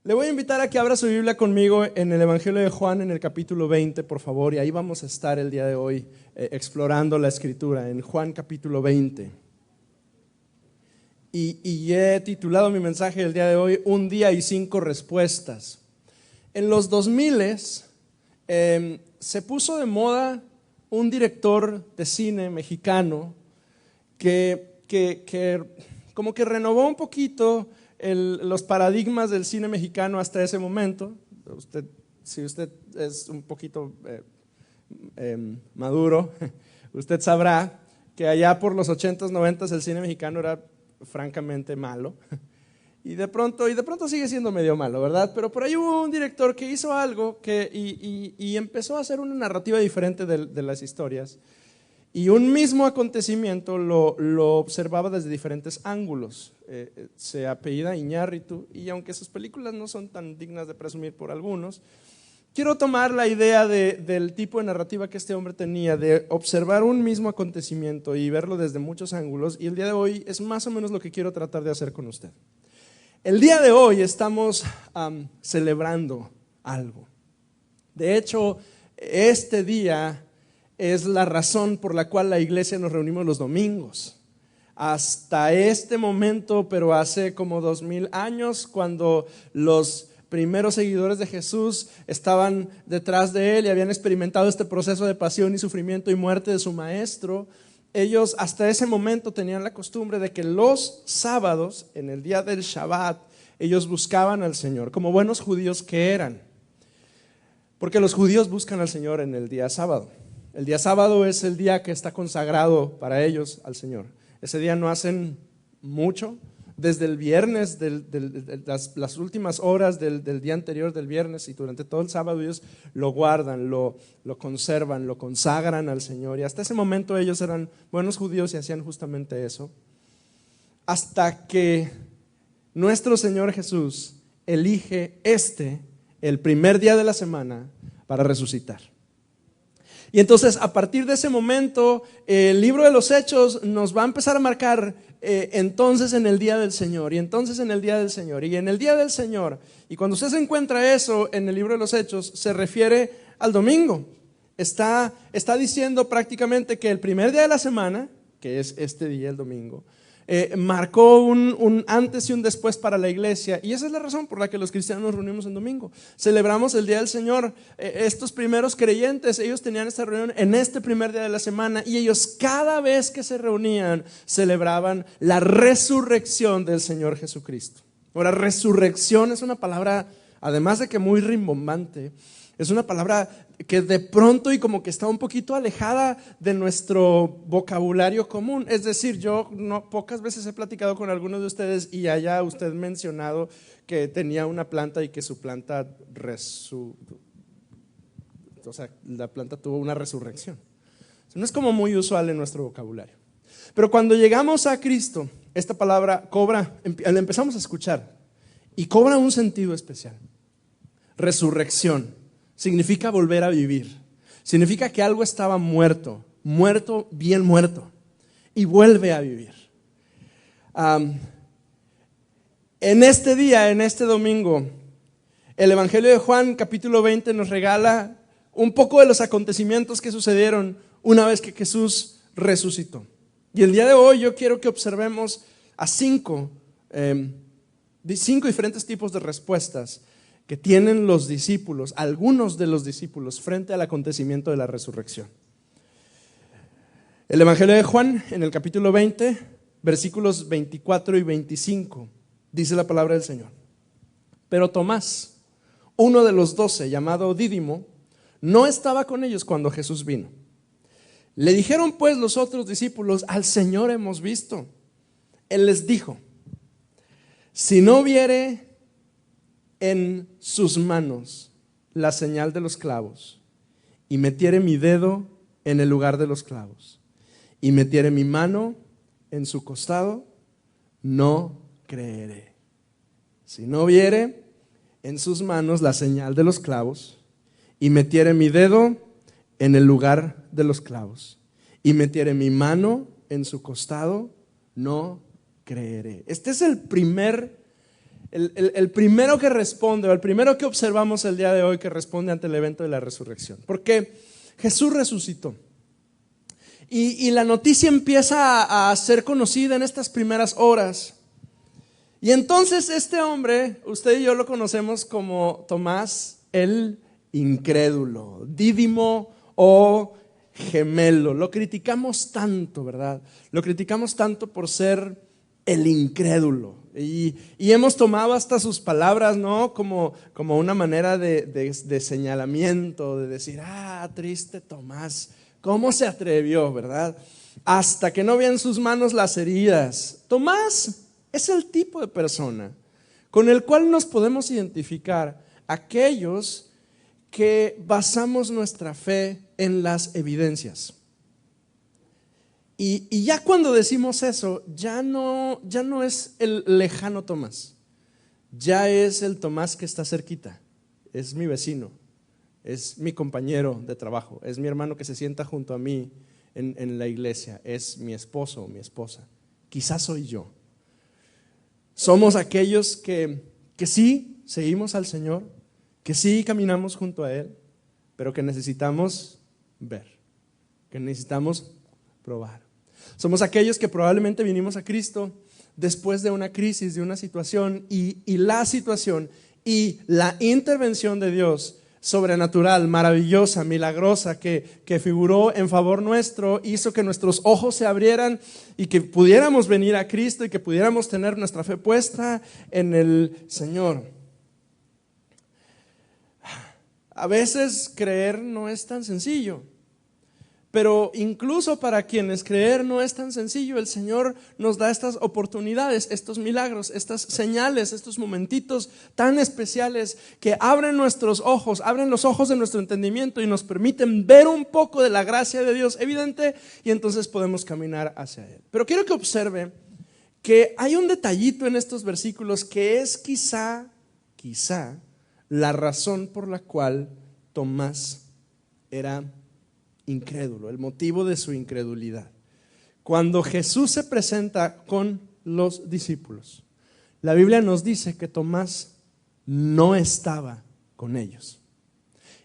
Le voy a invitar a que abra su Biblia conmigo en el Evangelio de Juan, en el capítulo 20, por favor, y ahí vamos a estar el día de hoy explorando la Escritura, en Juan capítulo 20. Y he titulado mi mensaje del día de hoy, Un día y 5 respuestas. En los 2000 se puso de moda un director de cine mexicano que como que renovó un poquito los paradigmas del cine mexicano hasta ese momento. Si usted es un poquito maduro, usted sabrá que allá por los 80s, 90s el cine mexicano era francamente malo. Y de pronto sigue siendo medio malo, ¿verdad? Pero por ahí hubo un director que hizo algo y empezó a hacer una narrativa diferente de las historias. Y un mismo acontecimiento lo observaba desde diferentes ángulos. Se apellida Iñárritu, y aunque sus películas no son tan dignas de presumir por algunos, quiero tomar la idea del tipo de narrativa que este hombre tenía, de observar un mismo acontecimiento y verlo desde muchos ángulos, y el día de hoy es más o menos lo que quiero tratar de hacer con usted. El día de hoy estamos celebrando algo. De hecho, este día es la razón por la cual la iglesia nos reunimos los domingos. Hasta este momento, pero hace como 2000 años, cuando los primeros seguidores de Jesús estaban detrás de él y habían experimentado este proceso de pasión y sufrimiento y muerte de su maestro, ellos hasta ese momento tenían la costumbre de que los sábados, en el día del Shabbat, ellos buscaban al Señor, como buenos judíos que eran. Porque los judíos buscan al Señor en el día sábado. El día sábado es el día que está consagrado para ellos al Señor. Ese día no hacen mucho. Desde el viernes, las últimas horas del día anterior del viernes y durante todo el sábado, ellos lo guardan, lo conservan, lo consagran al Señor. Y hasta ese momento ellos eran buenos judíos y hacían justamente eso. Hasta que nuestro Señor Jesús elige el primer día de la semana, para resucitar. Y entonces, a partir de ese momento, el libro de los Hechos nos va a empezar a marcar entonces en el día del Señor, y entonces en el día del Señor, y en el día del Señor. Y cuando usted se encuentra eso en el libro de los Hechos, se refiere al domingo. Está diciendo prácticamente que el primer día de la semana, que es este día, el domingo, marcó un antes y un después para la iglesia, y esa es la razón por la que los cristianos nos reunimos en domingo. Celebramos el día del Señor. Estos primeros creyentes, ellos tenían esta reunión en este primer día de la semana, y ellos cada vez que se reunían celebraban la resurrección del Señor Jesucristo. Ahora, resurrección es una palabra, además de que muy rimbombante, es una palabra que de pronto y como que está un poquito alejada de nuestro vocabulario común. Es decir, yo pocas veces he platicado con algunos de ustedes y haya usted mencionado que tenía una planta y que su planta la planta tuvo una resurrección. No es como muy usual en nuestro vocabulario. Pero cuando llegamos a Cristo, esta palabra la empezamos a escuchar y cobra un sentido especial. Resurrección significa volver a vivir. Significa que algo estaba muerto, bien muerto, y vuelve a vivir. En este día, en este domingo, el Evangelio de Juan, capítulo 20, nos regala un poco de los acontecimientos que sucedieron una vez que Jesús resucitó. Y el día de hoy yo quiero que observemos a cinco diferentes tipos de respuestas que tienen los discípulos, algunos de los discípulos, frente al acontecimiento de la resurrección. El Evangelio de Juan, en el capítulo 20, versículos 24 y 25, dice la palabra del Señor. Pero Tomás, uno de los 12, llamado Dídimo, no estaba con ellos cuando Jesús vino. Le dijeron pues los otros discípulos: al Señor hemos visto. Él les dijo: si no viere en sus manos la señal de los clavos, y metiere mi dedo en el lugar de los clavos, y metiere mi mano en su costado, no creeré. Si no viere en sus manos la señal de los clavos, y metiere mi dedo en el lugar de los clavos, y metiere mi mano en su costado, no creeré. Este es el primer el primero que responde, o el primero que observamos el día de hoy que responde ante el evento de la resurrección. Porque Jesús resucitó. Y la noticia empieza a ser conocida en estas primeras horas. Y entonces este hombre, usted y yo lo conocemos como Tomás el incrédulo, Dídimo o gemelo. Lo criticamos tanto, ¿verdad? Lo criticamos tanto por ser el incrédulo. Y hemos tomado hasta sus palabras, ¿no? Como una manera de señalamiento, de decir, triste Tomás, ¿cómo se atrevió, verdad? Hasta que no vea en sus manos las heridas. Tomás es el tipo de persona con el cual nos podemos identificar aquellos que basamos nuestra fe en las evidencias. Y ya cuando decimos eso, ya no es el lejano Tomás, ya es el Tomás que está cerquita, es mi vecino, es mi compañero de trabajo, es mi hermano que se sienta junto a mí en la iglesia, es mi esposo o mi esposa, quizás soy yo. Somos aquellos que sí seguimos al Señor, que sí caminamos junto a Él, pero que necesitamos ver, que necesitamos probar. Somos aquellos que probablemente vinimos a Cristo después de una crisis, de una situación, y la situación y la intervención de Dios sobrenatural, maravillosa, milagrosa, que figuró en favor nuestro, hizo que nuestros ojos se abrieran y que pudiéramos venir a Cristo y que pudiéramos tener nuestra fe puesta en el Señor. A veces creer no es tan sencillo, pero incluso para quienes creer no es tan sencillo, el Señor nos da estas oportunidades, estos milagros, estas señales, estos momentitos tan especiales que abren nuestros ojos, abren los ojos de nuestro entendimiento y nos permiten ver un poco de la gracia de Dios evidente, y entonces podemos caminar hacia Él. Pero quiero que observe que hay un detallito en estos versículos que es quizá la razón por la cual Tomás era incrédulo, el motivo de su incredulidad. Cuando Jesús se presenta con los discípulos, la Biblia nos dice que Tomás no estaba con ellos.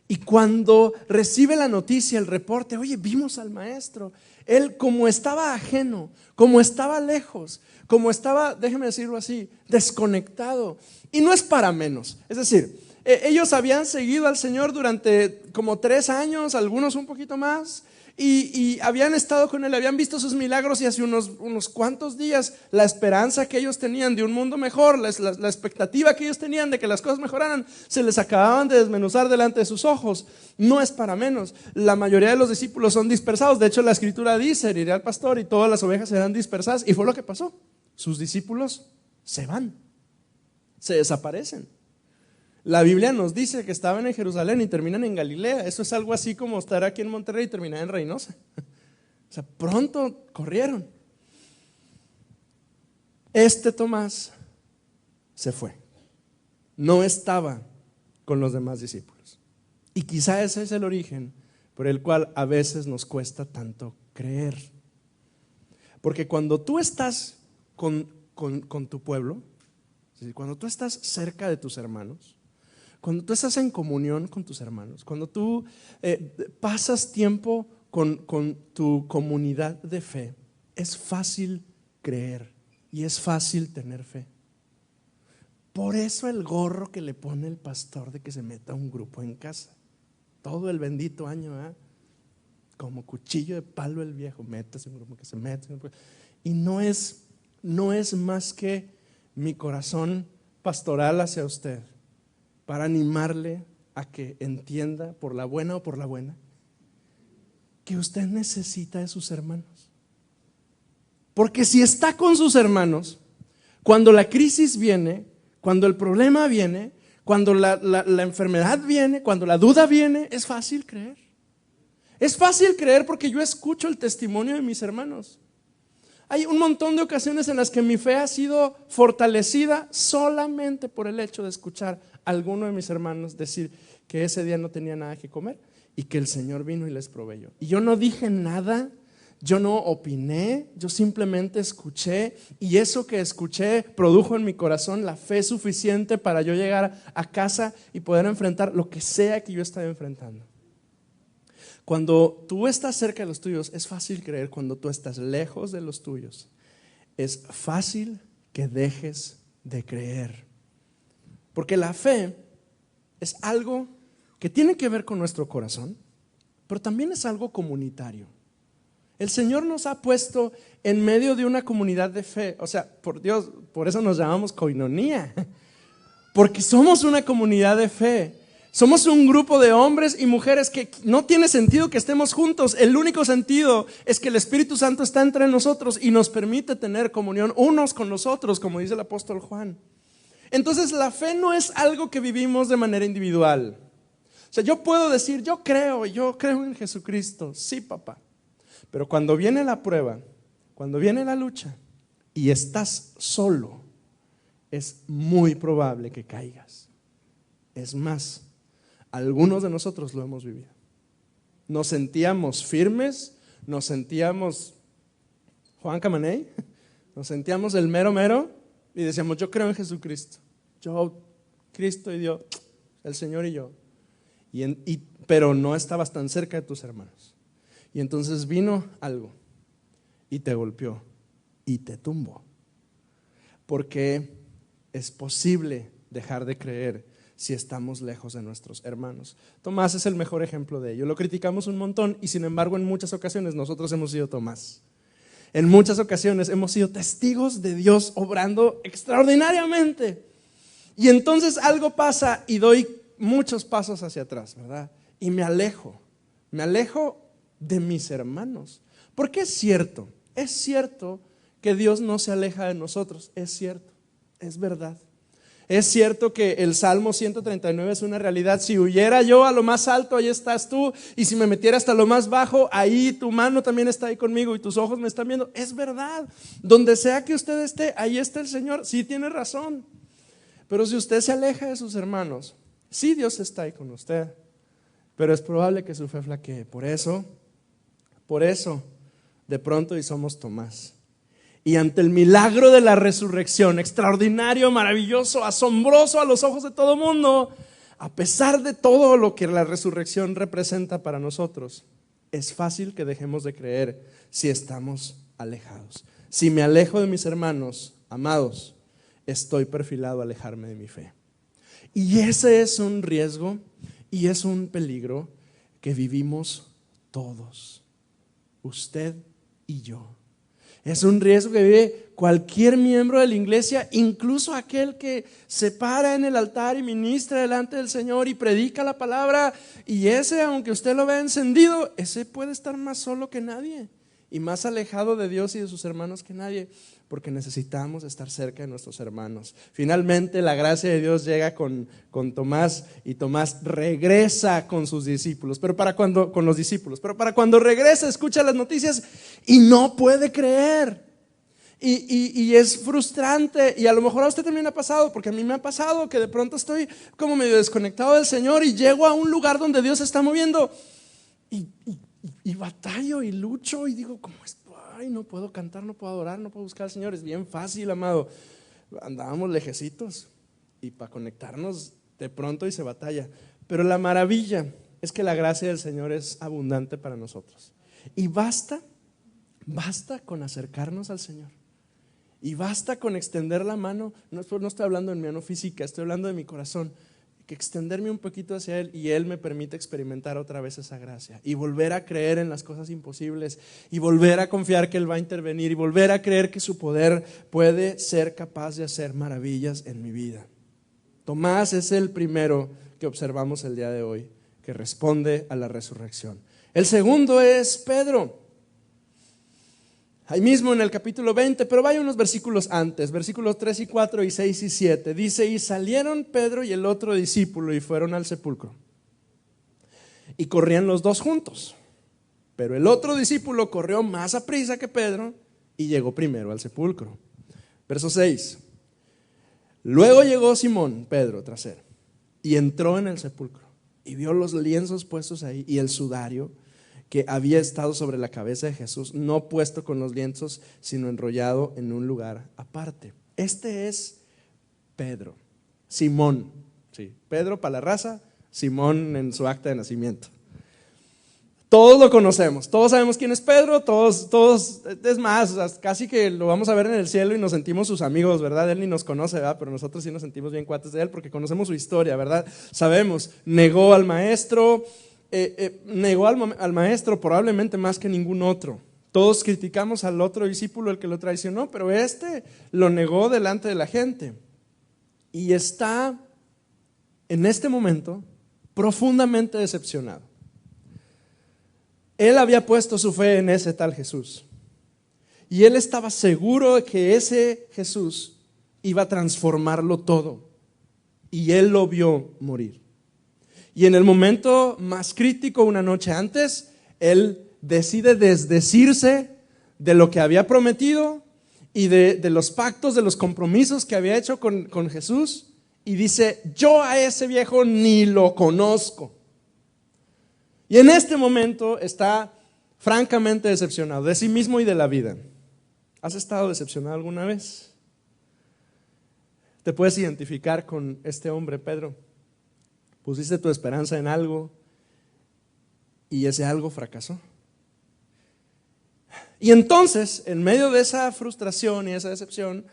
Y cuando recibe la noticia, el reporte, oye, vimos al maestro, él como estaba ajeno, como estaba lejos, como estaba, déjeme decirlo así, desconectado. Y no es para menos, es decir, ellos habían seguido al Señor durante como 3 años, algunos un poquito más, y habían estado con Él, habían visto sus milagros, y hace unos cuantos días la esperanza que ellos tenían de un mundo mejor, la expectativa que ellos tenían de que las cosas mejoraran, se les acababan de desmenuzar delante de sus ojos. No es para menos. La mayoría de los discípulos son dispersados. De hecho, la Escritura dice, heriré al pastor y todas las ovejas serán dispersadas, y fue lo que pasó. Sus discípulos se van, se desaparecen. La Biblia nos dice que estaban en Jerusalén y terminan en Galilea. Eso es algo así como estar aquí en Monterrey y terminar en Reynosa. O sea, pronto corrieron. Este Tomás se fue. No estaba con los demás discípulos. Y quizá ese es el origen por el cual a veces nos cuesta tanto creer. Porque cuando tú estás con tu pueblo, es decir, cuando tú estás cerca de tus hermanos, cuando tú estás en comunión con tus hermanos, cuando tú pasas tiempo con tu comunidad de fe, es fácil creer y es fácil tener fe. Por eso el gorro que le pone el pastor de que se meta un grupo en casa, todo el bendito año, como cuchillo de palo el viejo, métase un grupo que se mete. Y no es más que mi corazón pastoral hacia usted, para animarle a que entienda, por la buena o por la buena, que usted necesita de sus hermanos. Porque si está con sus hermanos, cuando la crisis viene, cuando el problema viene, cuando la enfermedad viene, cuando la duda viene, es fácil creer. Es fácil creer porque yo escucho el testimonio de mis hermanos. Hay un montón de ocasiones en las que mi fe ha sido fortalecida solamente por el hecho de escuchar a alguno de mis hermanos decir que ese día no tenía nada que comer y que el Señor vino y les proveyó. Y yo no dije nada, Yo no opiné, yo simplemente escuché, y eso que escuché produjo en mi corazón la fe suficiente para yo llegar a casa y poder enfrentar lo que sea que yo estaba enfrentando. Cuando tú estás cerca de los tuyos es fácil creer, cuando tú estás lejos de los tuyos es fácil que dejes de creer. Porque la fe es algo que tiene que ver con nuestro corazón, pero también es algo comunitario. El Señor nos ha puesto en medio de una comunidad de fe. O sea, por Dios, por eso nos llamamos Koinonía. Porque somos una comunidad de fe. Somos un grupo de hombres y mujeres que no tiene sentido que estemos juntos. El único sentido es que el Espíritu Santo está entre nosotros y nos permite tener comunión unos con los otros, como dice el apóstol Juan. Entonces la fe no es algo que vivimos de manera individual. O sea, yo puedo decir, yo creo en Jesucristo. Sí, papá. Pero cuando viene la prueba, cuando viene la lucha y estás solo, es muy probable que caigas. Es más, algunos de nosotros lo hemos vivido. Nos sentíamos firmes, nos sentíamos Juan Camaney, nos sentíamos el mero mero y decíamos, yo creo en Jesucristo. Yo, Cristo y Dios, el Señor y yo. Pero no estabas tan cerca de tus hermanos. Y entonces vino algo y te golpeó y te tumbó. Porque es posible dejar de creer si estamos lejos de nuestros hermanos. Tomás es el mejor ejemplo de ello. Lo criticamos un montón y sin embargo en muchas ocasiones nosotros hemos sido Tomás. En muchas ocasiones hemos sido testigos de Dios obrando extraordinariamente. Y entonces algo pasa y doy muchos pasos hacia atrás, ¿verdad? Y me alejo de mis hermanos. Porque es cierto que Dios no se aleja de nosotros, es cierto, es verdad. Es cierto que el Salmo 139 es una realidad. Si huyera yo a lo más alto, ahí estás tú, y si me metiera hasta lo más bajo, ahí tu mano también está ahí conmigo y tus ojos me están viendo. Es verdad, donde sea que usted esté, ahí está el Señor. Sí, tiene razón. Pero si usted se aleja de sus hermanos, sí, Dios está ahí con usted, pero es probable que su fe flaquee. Por eso, de pronto y somos Tomás. Y ante el milagro de la resurrección, extraordinario, maravilloso, asombroso a los ojos de todo mundo, a pesar de todo lo que la resurrección representa para nosotros, es fácil que dejemos de creer si estamos alejados. Si me alejo de mis hermanos amados, estoy perfilado a alejarme de mi fe. Y ese es un riesgo y es un peligro que vivimos todos, usted y yo. Es un riesgo que vive cualquier miembro de la iglesia, incluso aquel que se para en el altar y ministra delante del Señor y predica la palabra. Y ese, aunque usted lo vea encendido, ese puede estar más solo que nadie y más alejado de Dios y de sus hermanos que nadie, porque necesitamos estar cerca de nuestros hermanos. Finalmente la gracia de Dios llega con Tomás, y Tomás regresa con sus discípulos, con los discípulos, pero para cuando regresa escucha las noticias y no puede creer. Y es frustrante, y a lo mejor a usted también ha pasado, porque a mí me ha pasado que de pronto estoy como medio desconectado del Señor y llego a un lugar donde Dios se está moviendo y batallo y lucho y digo, ¿cómo es? Ay, no puedo cantar, no puedo adorar, no puedo buscar al Señor. Es bien fácil, amado. Andábamos lejecitos y para conectarnos de pronto y se batalla. Pero la maravilla es que la gracia del Señor es abundante para nosotros. Y basta con acercarnos al Señor. Y basta con extender la mano. No estoy hablando de mi mano física, estoy hablando de mi corazón. Que extenderme un poquito hacia Él y Él me permite experimentar otra vez esa gracia y volver a creer en las cosas imposibles y volver a confiar que Él va a intervenir y volver a creer que su poder puede ser capaz de hacer maravillas en mi vida. Tomás es el primero que observamos el día de hoy, que responde a la resurrección. El segundo es Pedro. Ahí mismo en el capítulo 20, pero vaya unos versículos antes, versículos 3 y 4 y 6 y 7. Dice, y salieron Pedro y el otro discípulo y fueron al sepulcro. Y corrían los dos juntos. Pero el otro discípulo corrió más aprisa que Pedro y llegó primero al sepulcro. Verso 6. Luego llegó Simón, Pedro, tras él, y entró en el sepulcro y vio los lienzos puestos ahí y el sudario que había estado sobre la cabeza de Jesús, no puesto con los lienzos, sino enrollado en un lugar aparte. Este es Pedro, Simón, sí, Pedro para la raza, Simón en su acta de nacimiento. Todos lo conocemos, todos sabemos quién es Pedro, todos, es más, casi que lo vamos a ver en el cielo y nos sentimos sus amigos, ¿verdad? Él ni nos conoce, ¿verdad? Pero nosotros sí nos sentimos bien cuates de él porque conocemos su historia, ¿verdad? Sabemos, negó al maestro, maestro probablemente más que ningún otro. Todos criticamos al otro discípulo, el que lo traicionó, pero este lo negó delante de la gente. Y está en este momento profundamente decepcionado. Él había puesto su fe en ese tal Jesús. Y él estaba seguro de que ese Jesús iba a transformarlo todo. Y él lo vio morir. Y en el momento más crítico, una noche antes, él decide desdecirse de lo que había prometido y de los pactos, de los compromisos que había hecho con Jesús. Y dice, yo a ese viejo ni lo conozco. Y en este momento está francamente decepcionado de sí mismo y de la vida. ¿Has estado decepcionado alguna vez? ¿Te puedes identificar con este hombre, Pedro? Pusiste tu esperanza en algo y ese algo fracasó. Y entonces, en medio de esa frustración y esa decepción,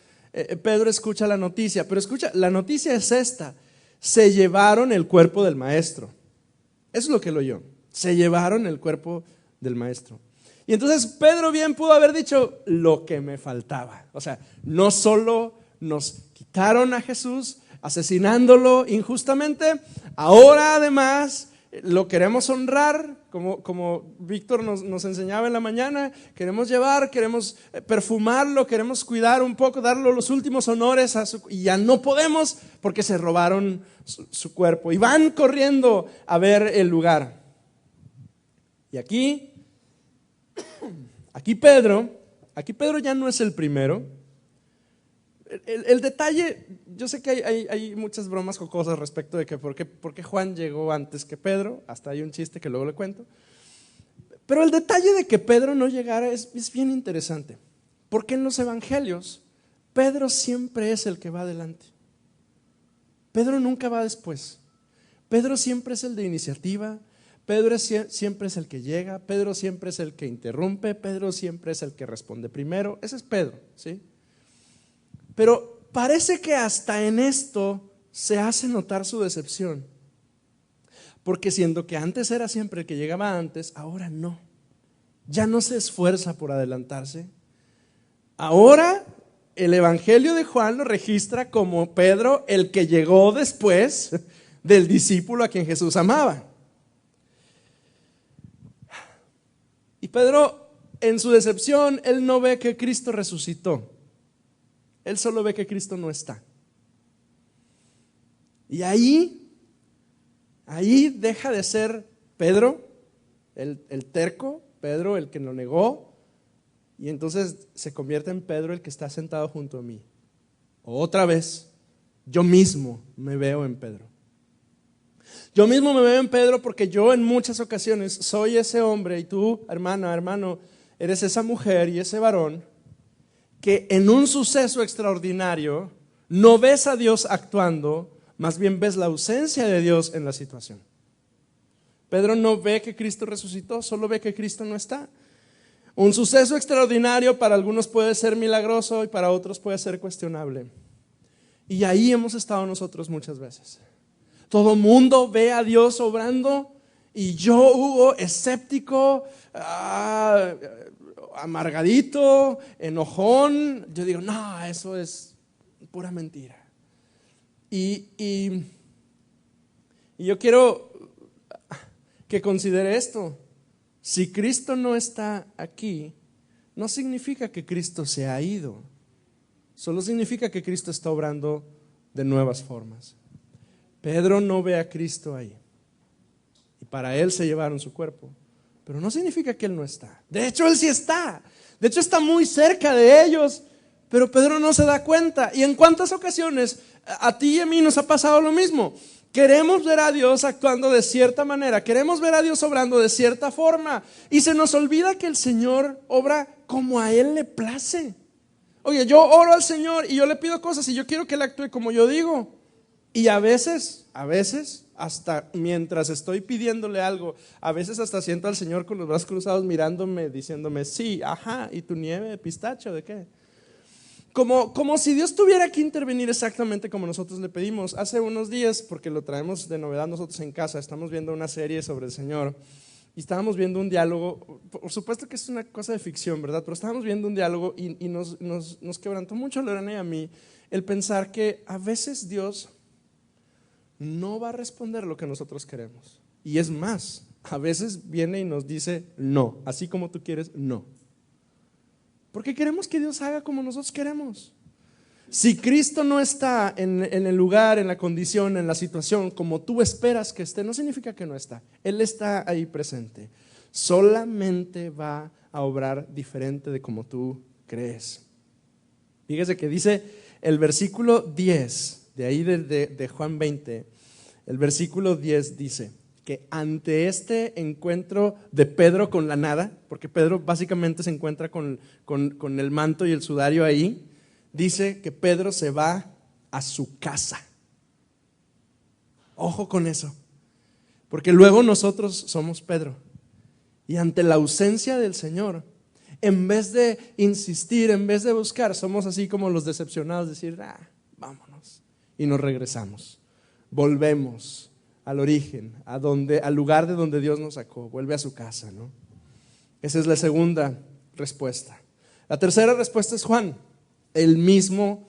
Pedro escucha la noticia. Pero escucha, la noticia es esta: se llevaron el cuerpo del maestro. Eso es lo que él oyó. Se llevaron el cuerpo del maestro. Y entonces Pedro bien pudo haber dicho lo que me faltaba. O sea, no solo nos quitaron a Jesús asesinándolo injustamente, ahora además lo queremos honrar, como Víctor nos enseñaba en la mañana, queremos llevar, queremos perfumarlo, queremos cuidar un poco, darle los últimos honores y ya no podemos porque se robaron su cuerpo. Y van corriendo a ver el lugar. Y aquí Pedro ya no es el primero. El detalle, yo sé que hay muchas bromas jocosas respecto de que por qué Juan llegó antes que Pedro, hasta hay un chiste que luego le cuento. Pero el detalle de que Pedro no llegara es bien interesante, porque en los evangelios Pedro siempre es el que va adelante. Pedro nunca va después. Pedro siempre es el de iniciativa. Pedro siempre es el que llega, Pedro siempre es el que interrumpe, Pedro siempre es el que responde primero. Ese es Pedro, ¿sí? Pero parece que hasta en esto se hace notar su decepción. Porque siendo que antes era siempre el que llegaba antes, ahora no. Ya no se esfuerza por adelantarse. Ahora el Evangelio de Juan lo registra como Pedro, el que llegó después del discípulo a quien Jesús amaba. Y Pedro, en su decepción, él no ve que Cristo resucitó. Él solo ve que Cristo no está. Y ahí deja de ser Pedro, el terco, Pedro el que lo negó, y entonces se convierte en Pedro el que está sentado junto a mí. Otra vez, yo mismo me veo en Pedro. Yo mismo me veo en Pedro porque yo en muchas ocasiones soy ese hombre y tú, hermana, hermano, eres esa mujer y ese varón que en un suceso extraordinario no ves a Dios actuando, más bien ves la ausencia de Dios en la situación. Pedro no ve que Cristo resucitó, solo ve que Cristo no está. Un suceso extraordinario para algunos puede ser milagroso y para otros puede ser cuestionable. Y ahí hemos estado nosotros muchas veces. Todo mundo ve a Dios obrando y yo, Hugo, escéptico, amargadito, enojón, yo digo, no, eso es pura mentira. Y yo quiero que considere esto. Si Cristo no está aquí, no significa que Cristo se ha ido. Solo significa que Cristo está obrando de nuevas formas. Pedro no ve a Cristo ahí. Y para él se llevaron su cuerpo. Pero no significa que él no está. De hecho, él sí está. De hecho, está muy cerca de ellos. Pero Pedro no se da cuenta. ¿Y en cuántas ocasiones a ti y a mí nos ha pasado lo mismo? Queremos ver a Dios actuando de cierta manera, queremos ver a Dios obrando de cierta forma, y se nos olvida que el Señor obra como a Él le place. Oye, yo oro al Señor y yo le pido cosas y yo quiero que Él actúe como yo digo. Y a veces, hasta mientras estoy pidiéndole algo, a veces hasta siento al Señor con los brazos cruzados mirándome, diciéndome, sí, ajá, ¿y tu nieve de pistacho de qué? Como si Dios tuviera que intervenir exactamente como nosotros le pedimos. Hace unos días, porque lo traemos de novedad nosotros en casa, estamos viendo una serie sobre el Señor y estábamos viendo un diálogo. Por supuesto que es una cosa de ficción, ¿verdad? Pero estábamos viendo un diálogo y nos quebrantó mucho a Lorena y a mí el pensar que a veces Dios no va a responder lo que nosotros queremos. Y es más, a veces viene y nos dice no, así como tú quieres, no. Porque queremos que Dios haga como nosotros queremos. Si Cristo no está en el lugar, en la condición, en la situación como tú esperas que esté, no significa que no está. Él está ahí presente. Solamente va a obrar diferente de como tú crees. Fíjese que dice el versículo 10, de ahí de Juan 20, el versículo 10 dice que ante este encuentro de Pedro con la nada, porque Pedro básicamente se encuentra con el manto y el sudario ahí, dice que Pedro se va a su casa. Ojo con eso, porque luego nosotros somos Pedro y ante la ausencia del Señor, en vez de insistir, en vez de buscar, somos así como los decepcionados, decir, vámonos, y nos regresamos, volvemos al origen, al lugar de donde Dios nos sacó, vuelve a su casa, ¿no? Esa es la segunda respuesta. La tercera respuesta es Juan, el mismo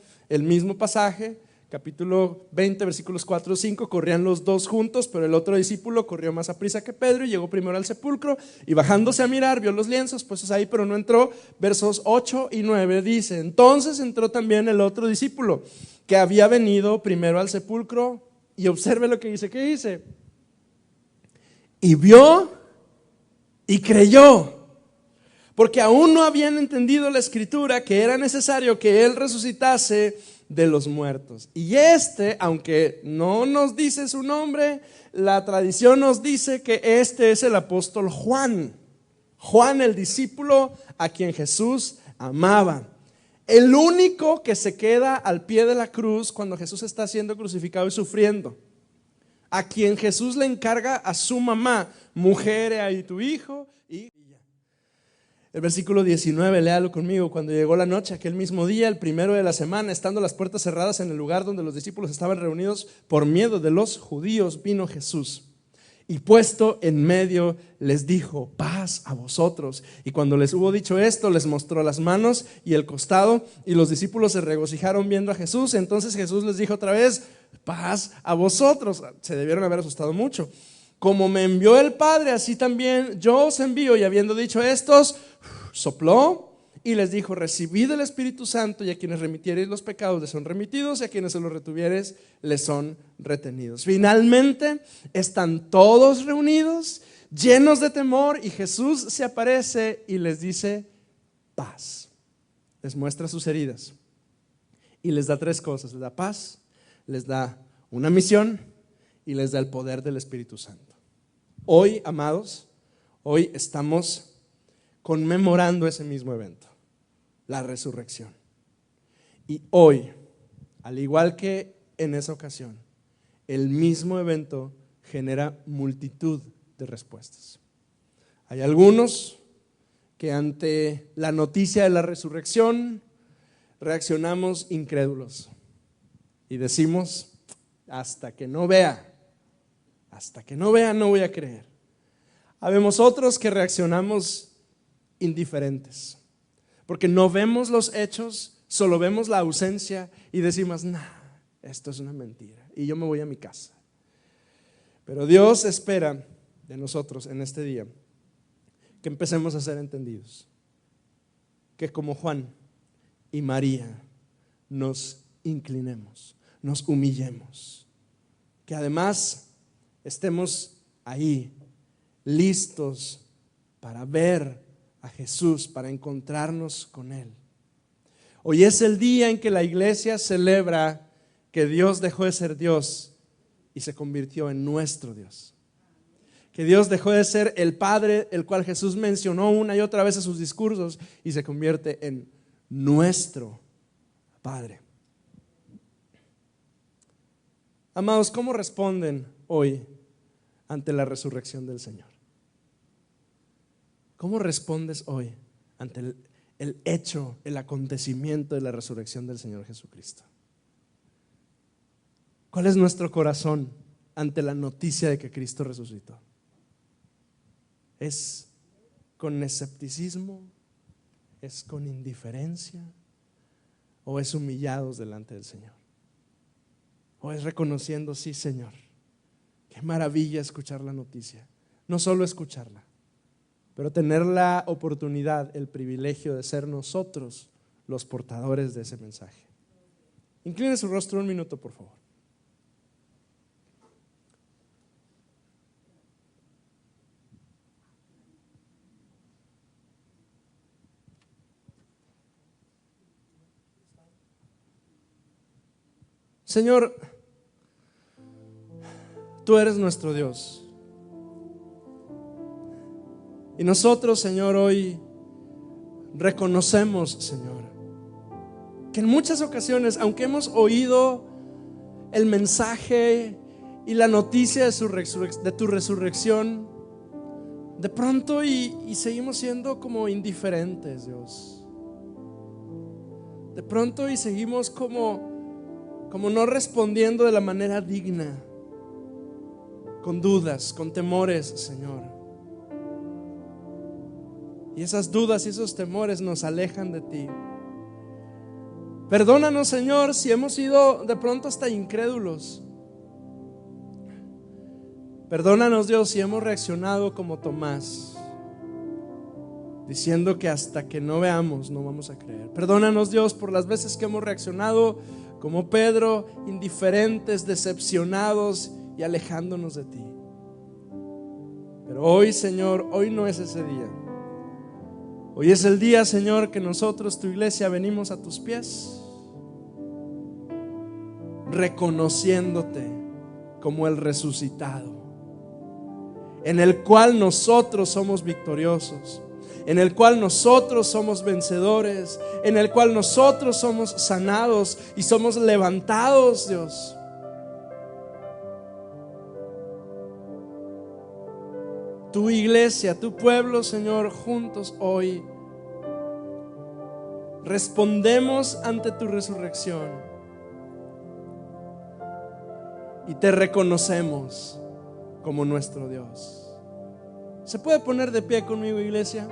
pasaje, capítulo 20, versículos 4 y 5, corrían los dos juntos, pero el otro discípulo corrió más aprisa que Pedro y llegó primero al sepulcro y bajándose a mirar vio los lienzos puestos ahí, pero no entró. Versos 8 y 9 dice, entonces entró también el otro discípulo que había venido primero al sepulcro. Y observe lo que dice, ¿qué dice? Y vio y creyó, porque aún no habían entendido la escritura que era necesario que Él resucitase de los muertos. Y aunque no nos dice su nombre, la tradición nos dice que este es el apóstol Juan. Juan, el discípulo a quien Jesús amaba. El único que se queda al pie de la cruz cuando Jesús está siendo crucificado y sufriendo. A quien Jesús le encarga a su mamá, mujer, he ahí tu hijo. Y el versículo 19, léalo conmigo. Cuando llegó la noche, aquel mismo día, el primero de la semana, estando las puertas cerradas en el lugar donde los discípulos estaban reunidos por miedo de los judíos, vino Jesús. Y puesto en medio les dijo, paz a vosotros. Y cuando les hubo dicho esto, les mostró las manos y el costado, y los discípulos se regocijaron viendo a Jesús. Entonces Jesús les dijo otra vez, paz a vosotros. Se debieron haber asustado mucho. Como me envió el Padre, así también yo os envío. Y habiendo dicho estos, sopló y les dijo, recibid el Espíritu Santo, y a quienes remitiereis los pecados les son remitidos, y a quienes se los retuviereis les son retenidos. Finalmente están todos reunidos, llenos de temor, y Jesús se aparece y les dice paz. Les muestra sus heridas y les da tres cosas: les da paz, les da una misión y les da el poder del Espíritu Santo. Hoy, amados, hoy estamos conmemorando ese mismo evento, la resurrección. Y hoy, al igual que en esa ocasión, el mismo evento genera multitud de respuestas. Hay algunos que ante la noticia de la resurrección reaccionamos incrédulos y decimos, hasta que no vea no voy a creer. Habemos otros que reaccionamos indiferentes, porque no vemos los hechos, solo vemos la ausencia y decimos, esto es una mentira y yo me voy a mi casa. Pero Dios espera de nosotros en este día que empecemos a ser entendidos, que como Juan y María nos inclinemos, nos humillemos, que además estemos ahí listos para ver a Jesús, para encontrarnos con Él. Hoy es el día en que la iglesia celebra que Dios dejó de ser Dios y se convirtió en nuestro Dios. Que Dios dejó de ser el Padre, el cual Jesús mencionó una y otra vez en sus discursos, y se convierte en nuestro Padre. Amados, ¿cómo responden hoy ante la resurrección del Señor? ¿Cómo respondes hoy ante el hecho, el acontecimiento de la resurrección del Señor Jesucristo? ¿Cuál es nuestro corazón ante la noticia de que Cristo resucitó? ¿Es con escepticismo? ¿Es con indiferencia? ¿O es humillados delante del Señor? ¿O es reconociendo, sí, Señor, qué maravilla escuchar la noticia? No solo escucharla, pero tener la oportunidad, el privilegio de ser nosotros los portadores de ese mensaje. Incline su rostro un minuto, por favor. Señor, tú eres nuestro Dios. Y nosotros, Señor, hoy reconocemos, Señor, que en muchas ocasiones, aunque hemos oído el mensaje y la noticia de tu resurrección, de pronto y seguimos siendo como indiferentes, Dios. De pronto y seguimos como no respondiendo de la manera digna, con dudas, con temores, Señor. Y esas dudas y esos temores nos alejan de ti. Perdónanos, Señor, si hemos sido de pronto hasta incrédulos. Perdónanos, Dios, si hemos reaccionado como Tomás, diciendo que hasta que no veamos no vamos a creer. Perdónanos, Dios, por las veces que hemos reaccionado como Pedro, indiferentes, decepcionados y alejándonos de ti. Pero hoy, Señor, hoy no es ese día. Hoy es el día, Señor, que nosotros, tu iglesia, venimos a tus pies, reconociéndote como el resucitado, en el cual nosotros somos victoriosos, en el cual nosotros somos vencedores, en el cual nosotros somos sanados y somos levantados, Dios. Tu iglesia, tu pueblo, Señor, juntos hoy respondemos ante tu resurrección y te reconocemos como nuestro Dios. ¿Se puede poner de pie conmigo, iglesia?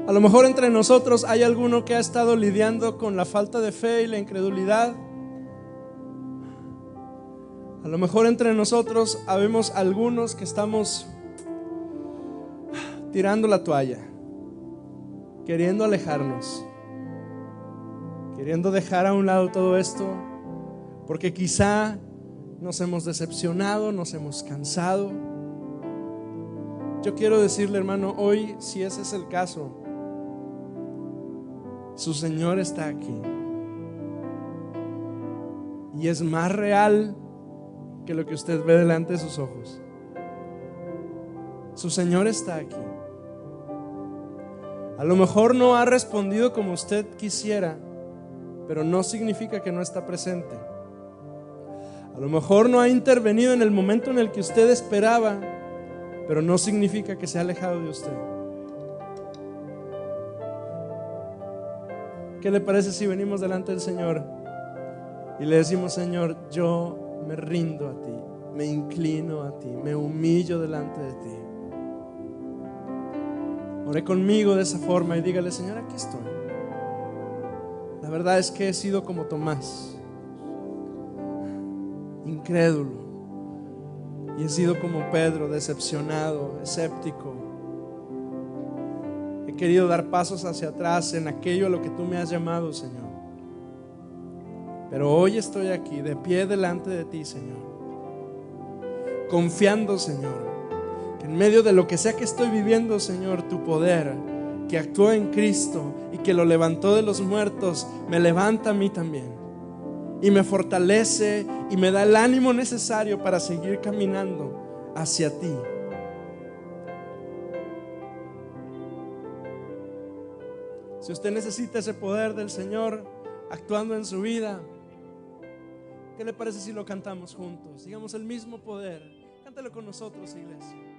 A lo mejor entre nosotros hay alguno que ha estado lidiando con la falta de fe y la incredulidad. A lo mejor entre nosotros habemos algunos que estamos tirando la toalla, queriendo alejarnos, queriendo dejar a un lado todo esto, porque quizá nos hemos decepcionado, nos hemos cansado. Yo quiero decirle, hermano, hoy, si ese es el caso, su Señor está aquí y es más real que lo que usted ve delante de sus ojos. Su Señor está aquí. A lo mejor no ha respondido como usted quisiera, pero no significa que no está presente. A lo mejor no ha intervenido en el momento en el que usted esperaba, pero no significa que se ha alejado de usted. ¿Qué le parece si venimos delante del Señor y le decimos: Señor, yo me rindo a ti, me inclino a ti, me humillo delante de ti? Ore conmigo de esa forma y dígale: Señor, aquí estoy. La verdad es que he sido como Tomás, incrédulo, y he sido como Pedro, decepcionado, escéptico. He querido dar pasos hacia atrás en aquello a lo que tú me has llamado, Señor. Pero hoy estoy aquí, de pie delante de ti, Señor, confiando, Señor, que en medio de lo que sea que estoy viviendo, Señor, tu poder, que actuó en Cristo y que lo levantó de los muertos, me levanta a mí también. y me fortalece y me da el ánimo necesario para seguir caminando hacia ti. Si usted necesita ese poder del Señor actuando en su vida, ¿qué le parece si lo cantamos juntos? Digamos el mismo poder. Cántalo con nosotros, iglesia.